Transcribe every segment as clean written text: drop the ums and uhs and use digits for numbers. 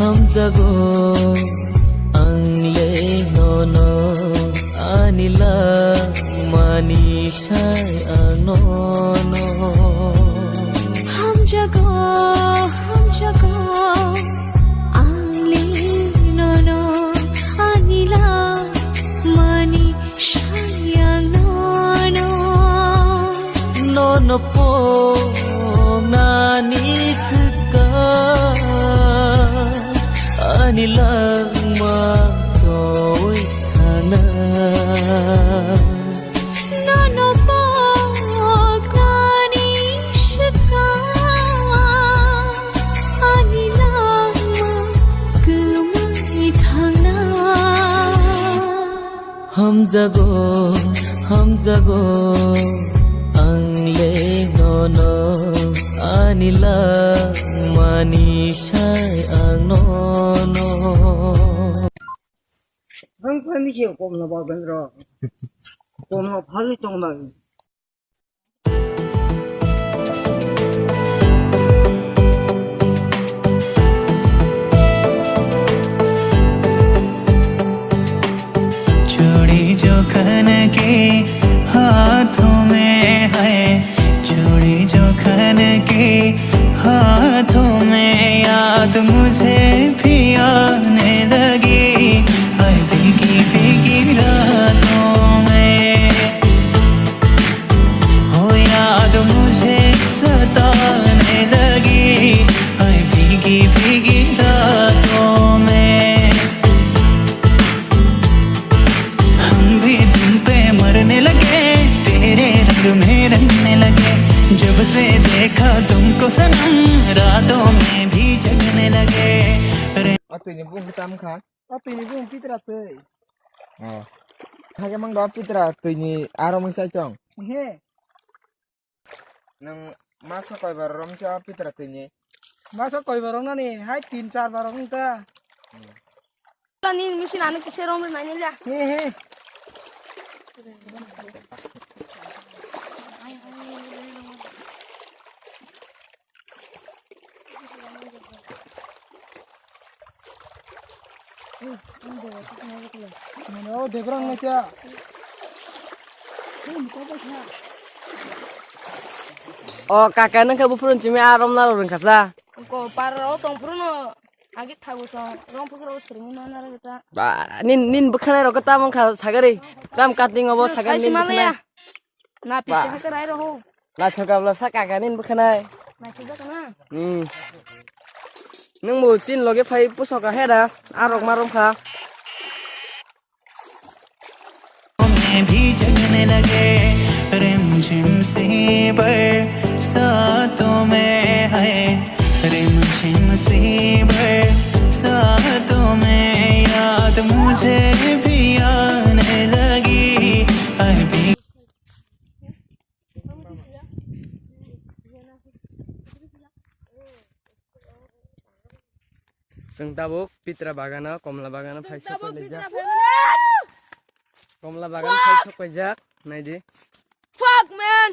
हम jago angle nono anila manisai anono हम jago angle nono anila manisai anono nono po nani Anilang majoy kana Nono pag nani shika Anilang magumay thana हम jago angle nono anilang manisay ang nono Không phải mấy chiều cùng là bảo bệnh rồi, cùng học hơi trong này. चूड़ी जो खन के हाथों में है, चूड़ी जो खन के हाथों में याद मुझे भी आने लगी। हर भीगी भीगी रातों में हो याद मुझे सताने लगी। हर भीगी भीगी रातों में हम भी तुम पे मरने लगे, तेरे रंग में रंगने लगे। जब से देखा तुमको सनम, रातों में भी जगने लगे। Atuh nyebung hitam kah? Atuh nyebung pitra tuh. Oh. Hanya mang dua pitra tuh ni arom sa chong. He. Nang masa koi barom sa pitra tuh ni. Masa koi barong na ni, hai 3-4 barong ta. Ni mesin anu kise rom na ni la. He. Mana debrang na kya? Oh kakak nang kabu purun cimi arom na lorong kasa. Ko paro tong pruno agi thagu so rong pusro sering na na kita. Ba nin bukanai ro kata mong sagari. Kam kating obo sagar nin bukanai. Na pite ha karai ro ho. La choka bla sa kakak nin bukanai. Na chuba kana. Nung mu chin loge phai pusok ka heda arok marom kha. भी जगने लगे। रिमझिम सी बरसातों में है, रिमझिम सी बरसातों में याद मुझे भी आने लगी। अभी Sung tabuk pitra bagana komla bagana phai sok lejak. Komla bagan phai sok pejak nai di. Fuck man.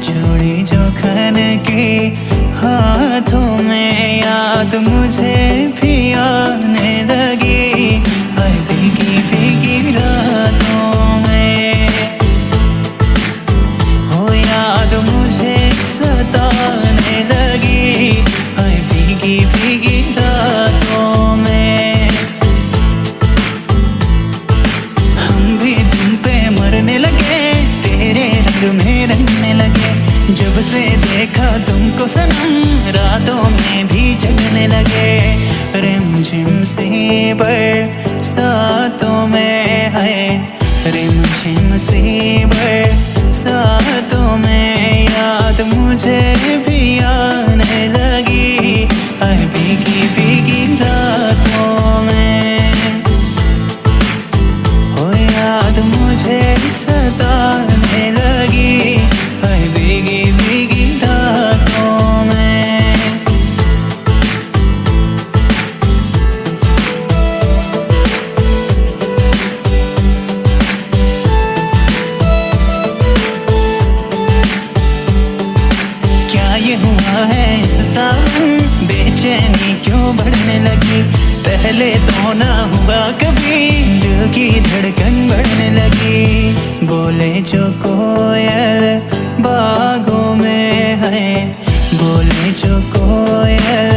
चूड़ी जो खन के हाथों में याद मुझे भी आने लगी हाय भीगी भीगी रातों में हो याद मुझे सताने लगी हाय भीगी भीगी रातों में हम भी तुम पे मरने लगे तेरे रंग में रंगने लगे जब से देखा तुमको सनम रातों में भी जगने लगे रिमझिम सी बरसातों में है रिमझिम सी बरसातों में याद मुझे भी आने लगी हाय भीगी भीगी रातों में हो याद मुझे सताने लगी हाय भीगी भीगी रातों में क्या ये हुआ है इस सावन बेचैनी क्यों बढ़ने लगी पहले तो ना हुआ कभी दिल की धड़कन बढ़ने लगी बोले जो कोयल बागों में है बोले जो कोयल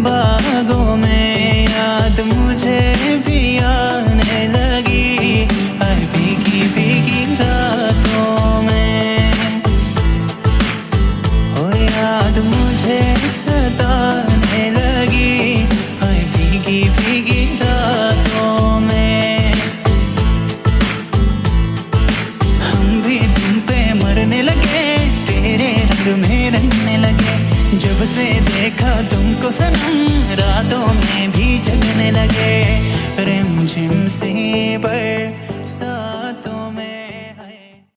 बागों में याद मुझे भी आने लगी हाय भीगी भीगी रातों में हो याद मुझे सताने लगी हाय भीगी भीगी रातों में हम भी तुम पे मरने लगे तेरे रंग में रंगने लगे जब से देखा तुमको सनम रातों में भी जगने लगे रिमझिम सी बरसातों में